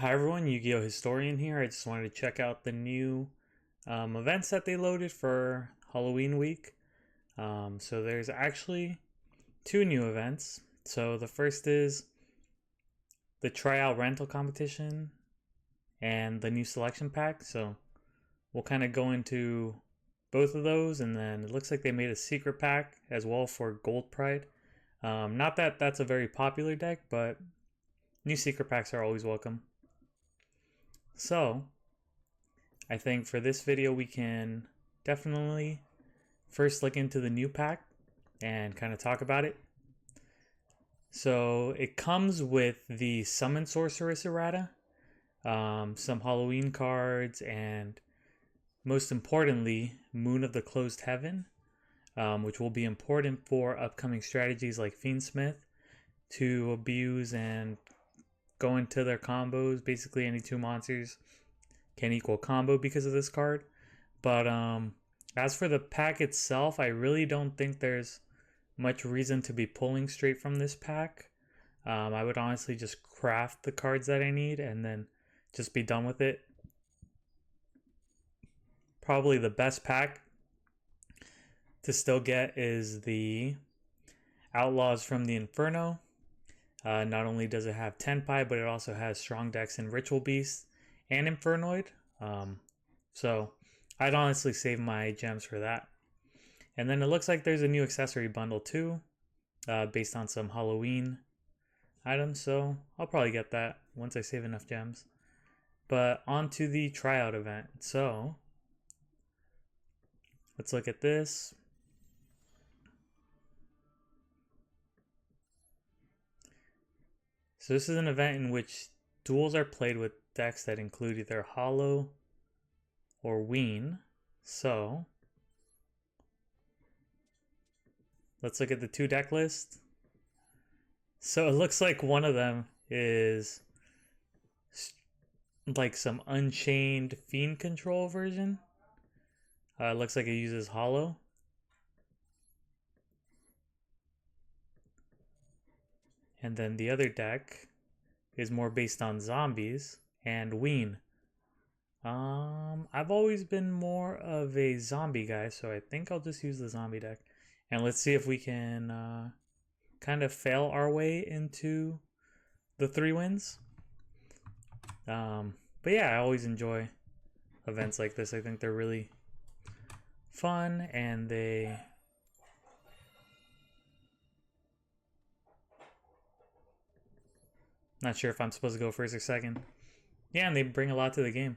Hi everyone, Yu-Gi-Oh! Historian here. I just wanted to check out the new events that they loaded for Halloween week. So there's actually two new events. So the first is the Tryout rental competition and the new selection pack. So we'll kind of go into both of those, and then it looks like they made a secret pack as well for Gold Pride. Not that that's a very popular deck, but new secret packs are always welcome. So, I think for this video we can definitely first look into the new pack and kind of talk about it. So, it comes with the Summon Sorceress errata, some Halloween cards, and most importantly, Moon of the Closed Heaven, which will be important for upcoming strategies like Fiendsmith to abuse and go into their combos. Basically, any two monsters can equal combo because of this card. But as for the pack itself, I really don't think there's much reason to be pulling straight from this pack. I would honestly just craft the cards that I need and then just be done with it. Probably the best pack to still get is the Outlaws from the Inferno. Not only does it have Tenpai, but it also has Strong Dex and Ritual Beast and Infernoid. So I'd honestly save my gems for that. And then it looks like there's a new accessory bundle too, based on some Halloween items. So I'll probably get that once I save enough gems. But on to the tryout event. So let's look at this. So this is an event in which duels are played with decks that include either Hollow or Ween. So let's look at the two deck list. So it looks like one of them is like some Unchained Fiend Control version. It looks like it uses Hollow. And then the other deck is more based on zombies and Ween. I've always been more of a zombie guy, so I think I'll just use the zombie deck. And let's see if we can kind of fail our way into the 3 wins. But yeah, I always enjoy events like this. I think they're really fun, and they not sure if I'm supposed to go first or second. Yeah, and they bring a lot to the game.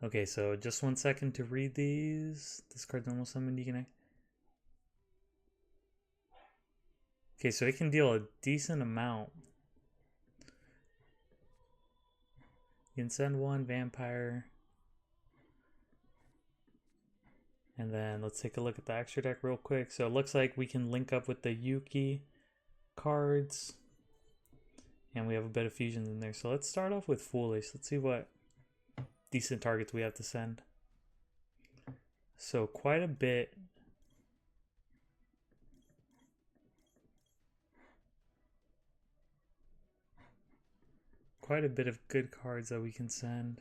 Okay, so just 1 second to read these. This card's almost summoned. You can. Okay, so it can deal a decent amount. You can send one vampire. And then let's take a look at the extra deck real quick. So it looks like we can link up with the Yuki cards. And we have a bit of fusions in there. So let's start off with Foolish. Let's see what decent targets we have to send. So quite a bit. Quite a bit of good cards that we can send.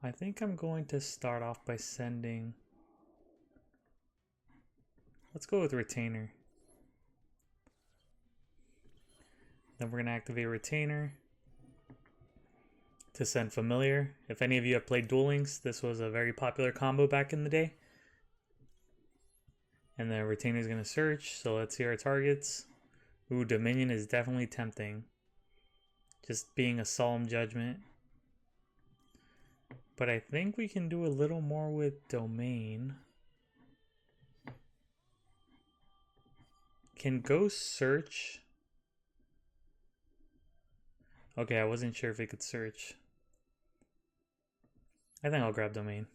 I think I'm going to start off by sending... Let's go with Retainer. Then we're going to activate Retainer to send Familiar. If any of you have played Duel Links, this was a very popular combo back in the day. And then Retainer is going to search, so let's see our targets. Ooh, Dominion is definitely tempting. Just being a solemn judgment. But I think we can do a little more with Domain. Can Ghost search? Okay, I wasn't sure if it could search. I think I'll grab Domain.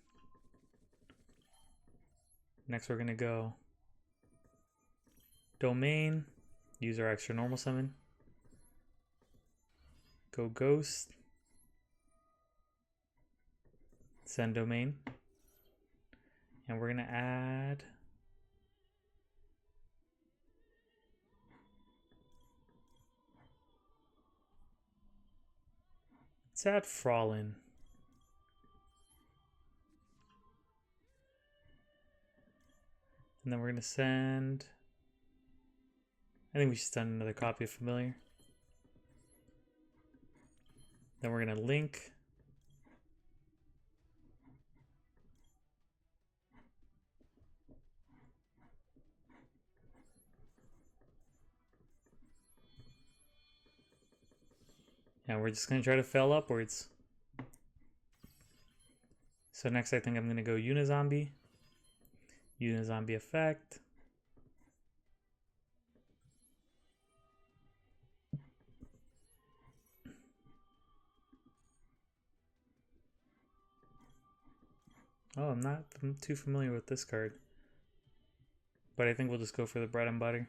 Next we're gonna go domain, use our extra normal summon. Go ghost. Send domain. And we're gonna add let's add Frolin. And then we're gonna send I think we should send another copy of Familiar. Then we're gonna link. And we're just gonna try to fail upwards. So next I think I'm gonna go Unizombie. Unizombie effect. Oh, I'm not too familiar with this card. But I think we'll just go for the bread and butter.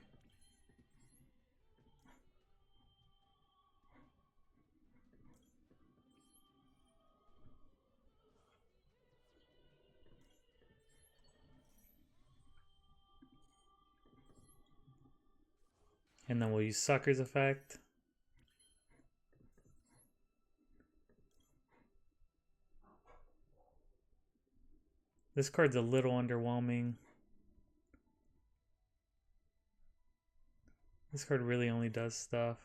And then we'll use Sucker's effect. This card's a little underwhelming. This card really only does stuff.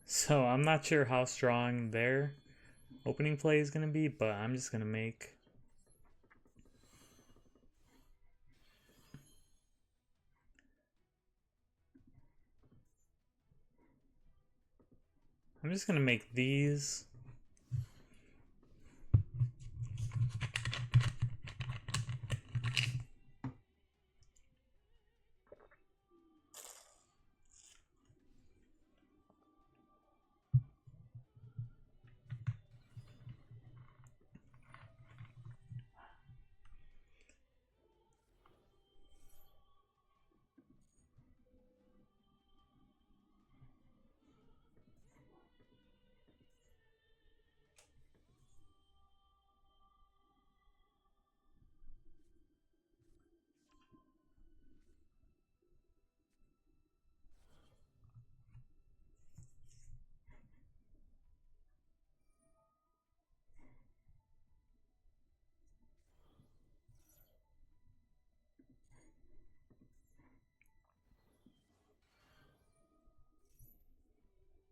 So I'm not sure how strong their opening play is going to be, but I'm just going to make these.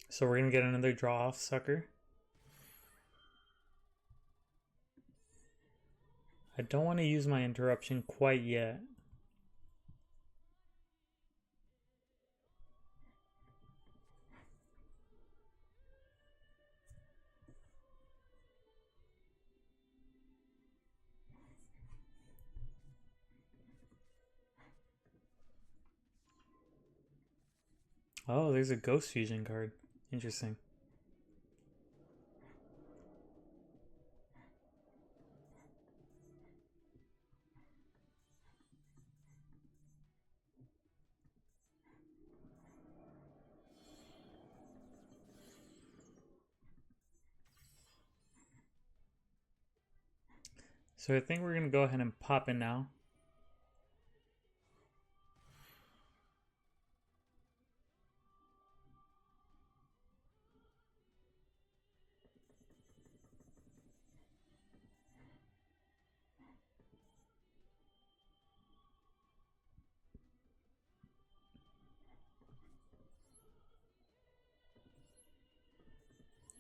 So we're going to get another draw off Sucker. I don't want to use my interruption quite yet. Oh, there's a Ghost Fusion card. Interesting. So I think we're going to go ahead and pop in now.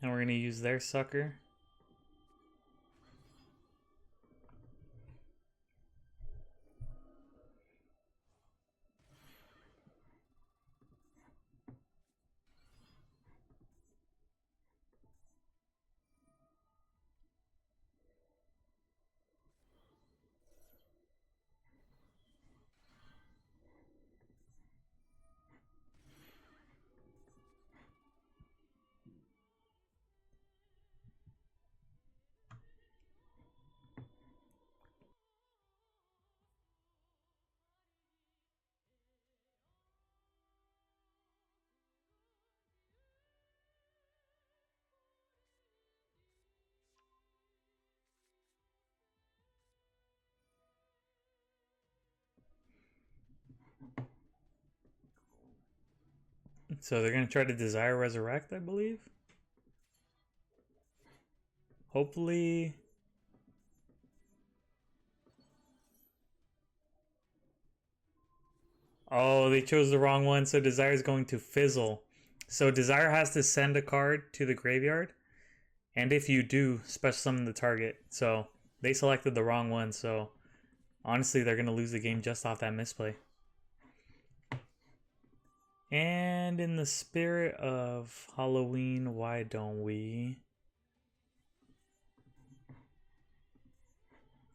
And we're going to use their Sucker. So they're gonna try to Desire Resurrect, I believe. Hopefully. Oh, they chose the wrong one, so Desire is going to fizzle. So Desire has to send a card to the graveyard, and if you do, special summon the target. So they selected the wrong one, so honestly, they're gonna lose the game just off that misplay. And in the spirit of Halloween, why don't we?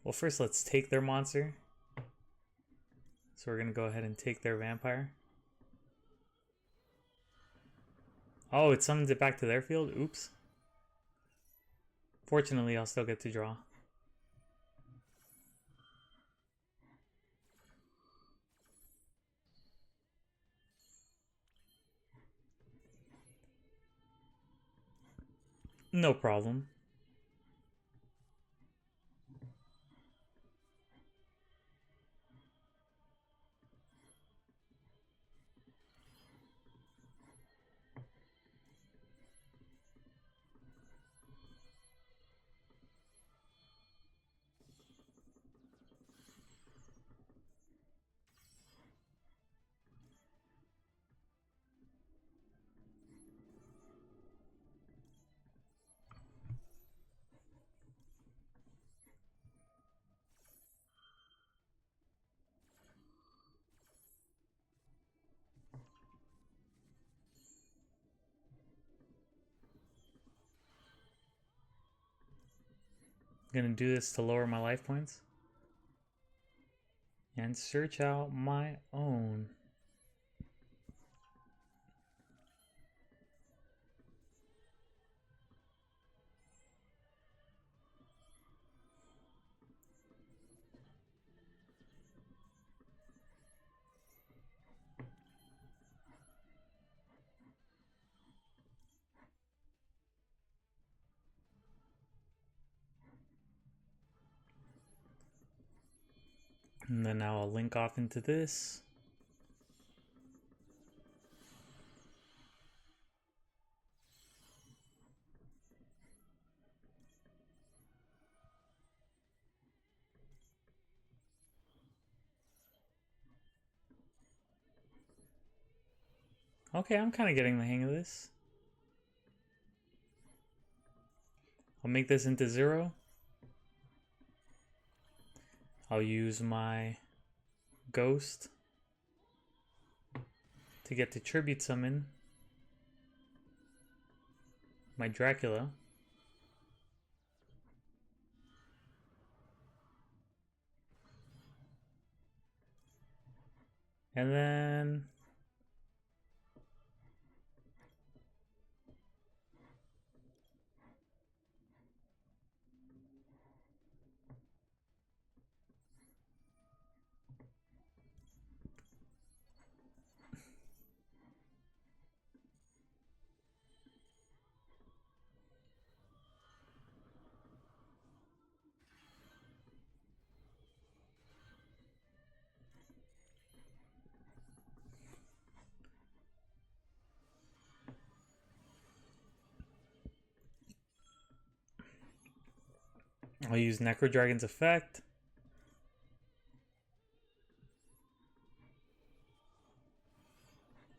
Well, first let's take their monster. So we're gonna go ahead and take their vampire. Oh, it summons it back to their field? Oops. Fortunately, I'll still get to draw. No problem. I'm gonna do this to lower my life points. And search out my own. And then now I'll link off into this. Okay, I'm kind of getting the hang of this. I'll make this into 0. I'll use my Ghost to get to Tribute Summon my Dracula. And then I'll use Necro Dragon's effect.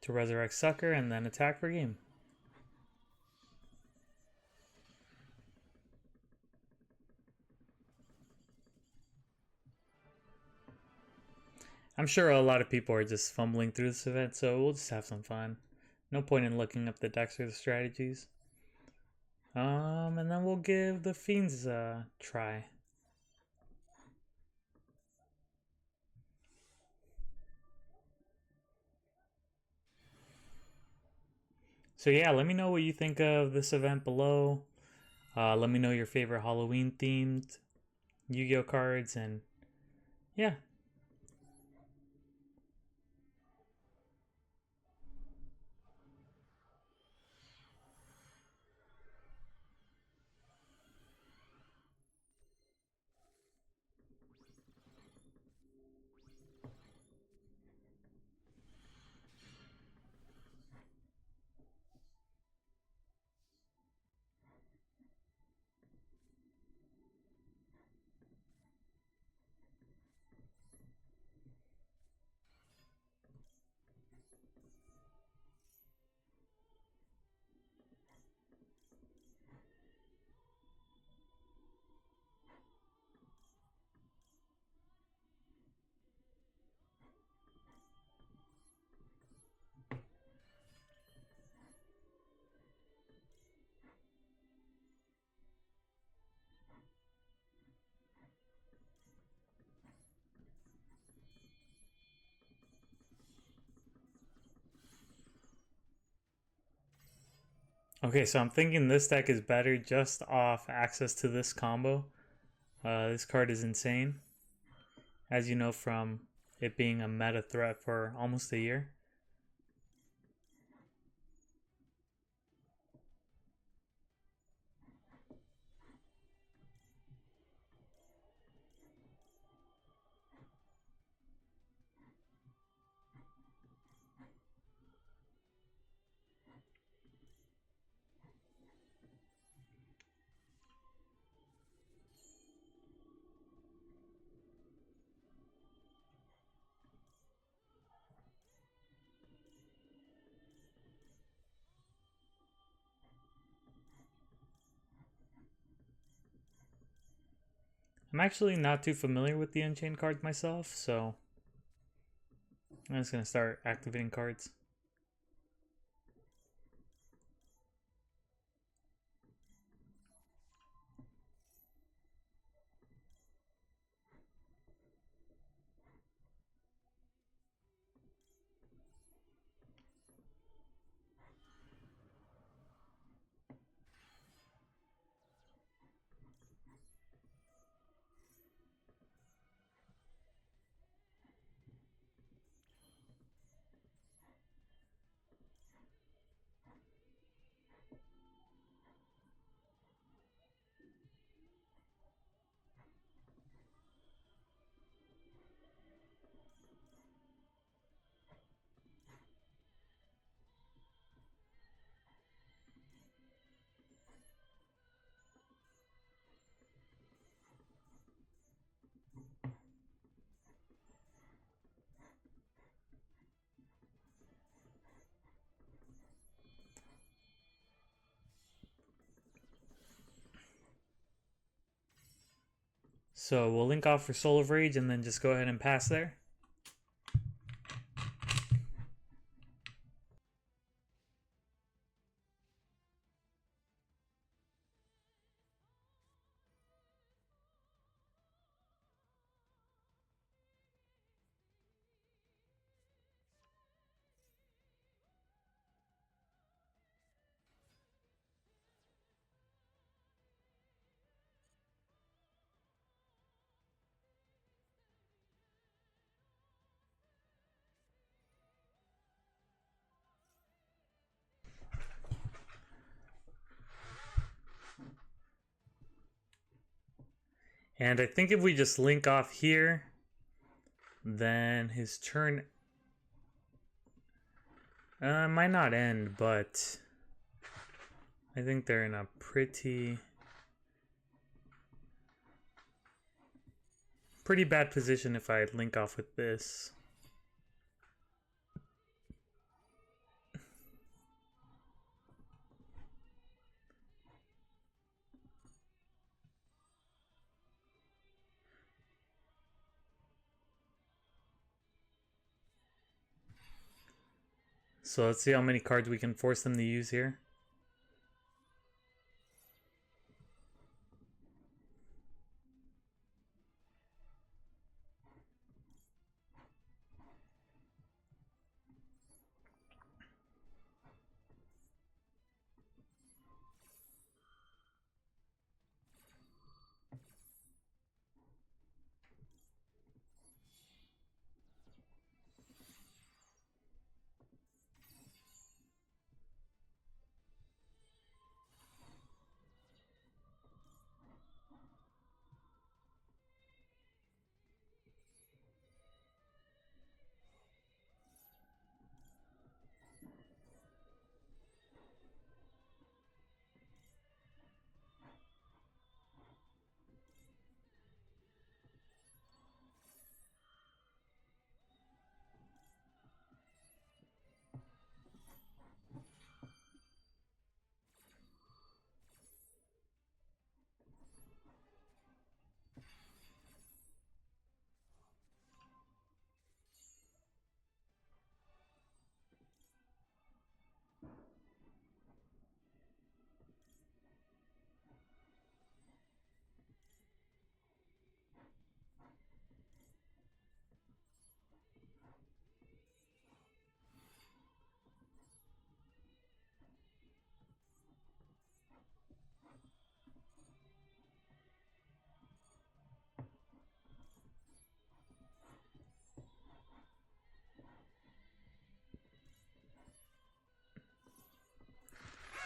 To resurrect Sucker and then attack for game. I'm sure a lot of people are just fumbling through this event, so we'll just have some fun. No point in looking up the decks or the strategies. And then we'll give the Fiends a try. So yeah, let me know what you think of this event below. Let me know your favorite Halloween themed Yu-Gi-Oh cards, and yeah. Okay, so I'm thinking this deck is better just off access to this combo. This card is insane, as you know from it being a meta threat for almost a year. I'm actually not too familiar with the Unchained cards myself, so I'm just gonna start activating cards. So we'll link off for Soul of Rage and then just go ahead and pass there. And I think if we just link off here, then his turn might not end, but I think they're in a pretty bad position if I link off with this. So let's see how many cards we can force them to use here.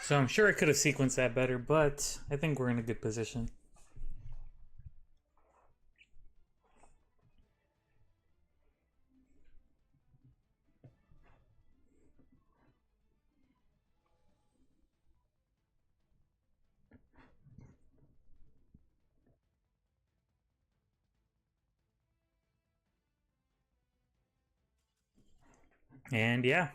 So I'm sure I could have sequenced that better, but I think we're in a good position. And yeah.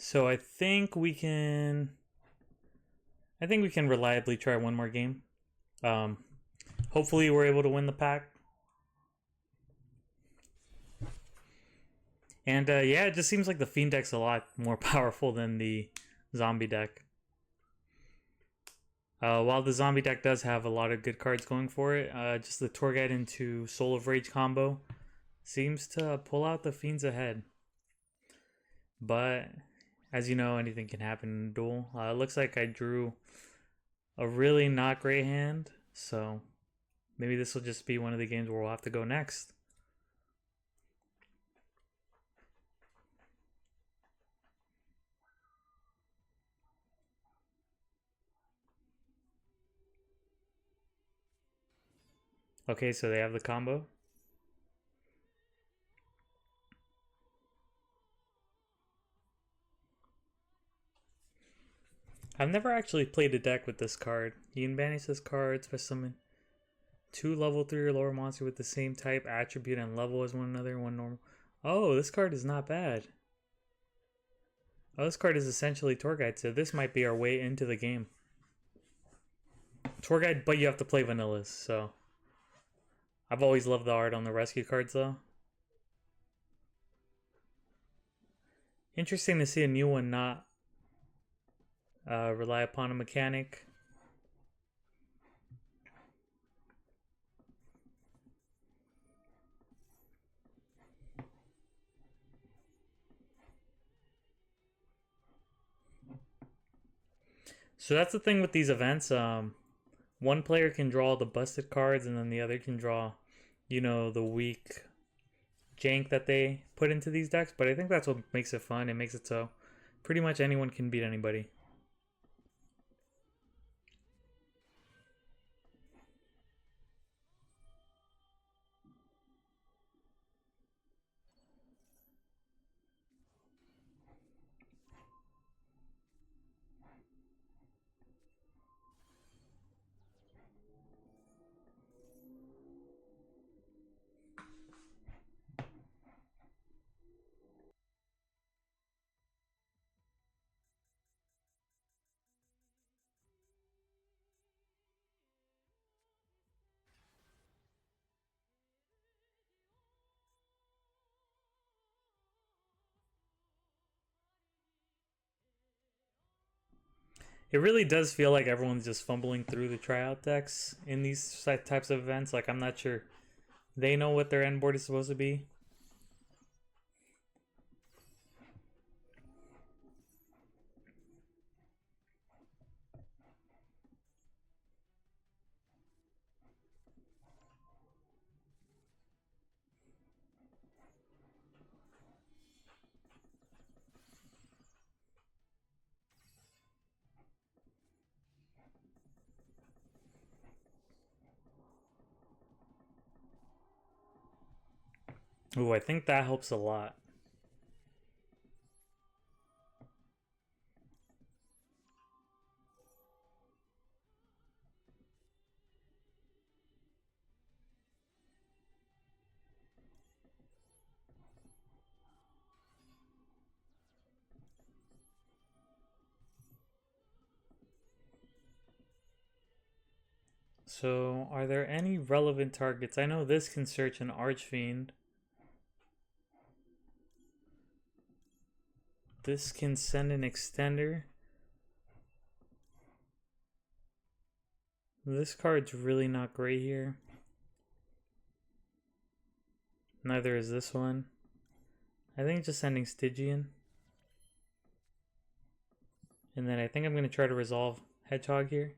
So I think we can reliably try one more game. Um, hopefully we're able to win the pack. And yeah, it just seems like the Fiend deck's a lot more powerful than the Zombie deck. While the Zombie deck does have a lot of good cards going for it, just the Tour Guide into Soul of Rage combo seems to pull out the Fiends ahead. But as you know, anything can happen in a duel. It looks like I drew a really not great hand, so maybe this will just be one of the games where we'll have to go next. Okay, so they have the combo. I've never actually played a deck with this card. You can banish this card, special summon 2 level 3 or lower monster with the same type, attribute, and level as one another, one normal. Oh, this card is not bad. Oh, this card is essentially Tour Guide, so this might be our way into the game. Tour Guide, but you have to play vanillas, so. I've always loved the art on the rescue cards, though. Interesting to see a new one not rely upon a mechanic. So that's the thing with these events. One player can draw the busted cards, and then the other can draw, the weak jank that they put into these decks. But I think that's what makes it fun. It makes it so pretty much anyone can beat anybody. It really does feel like everyone's just fumbling through the tryout decks in these types of events. Like, I'm not sure they know what their end board is supposed to be. Ooh, I think that helps a lot. So, are there any relevant targets? I know this can search an Archfiend. This can send an extender. This card's really not great here. Neither is this one. I think just sending Stygian. And then I think I'm going to try to resolve Hedgehog here.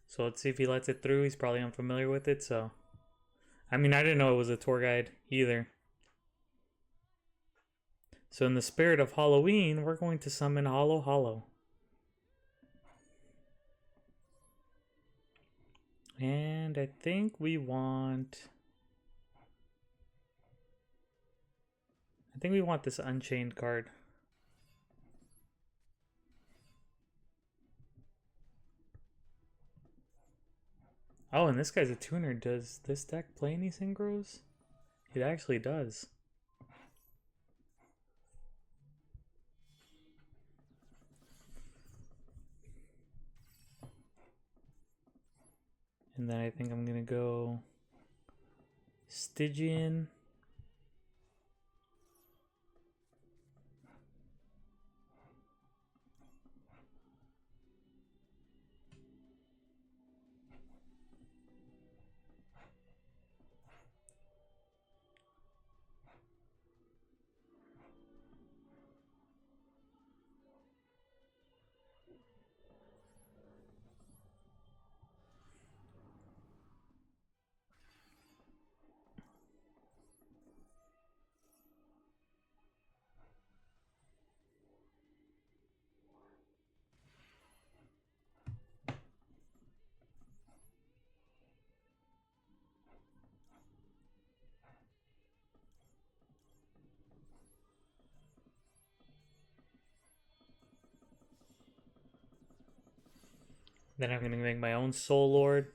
So let's see if he lets it through. He's probably unfamiliar with it, so. I mean, I didn't know it was a tour guide either. So in the spirit of Halloween, we're going to summon Hollow Hollow. And I think we want... this Unchained card. Oh, and this guy's a tuner. Does this deck play any synchros? It actually does. And then I think I'm gonna go Stygian. Then I'm gonna make my own Soul Lord.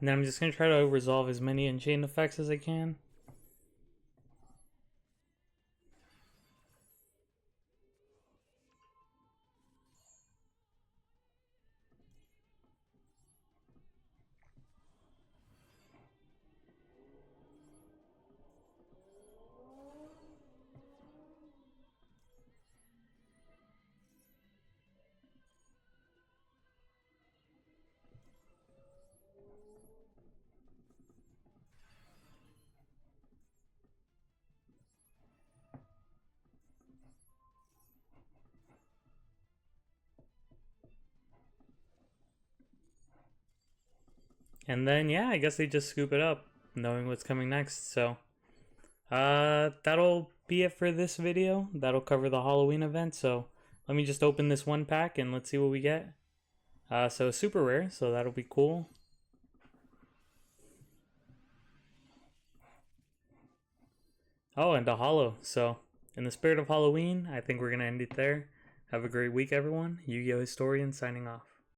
And then I'm just gonna try to resolve as many Unchained effects as I can. And then, yeah, I guess they just scoop it up, knowing what's coming next. So, that'll be it for this video. That'll cover the Halloween event. So, let me just open this one pack and let's see what we get. So super rare, so that'll be cool. Oh, and a hollow. So, in the spirit of Halloween, I think we're gonna end it there. Have a great week, everyone. Yu-Gi-Oh! Historian signing off.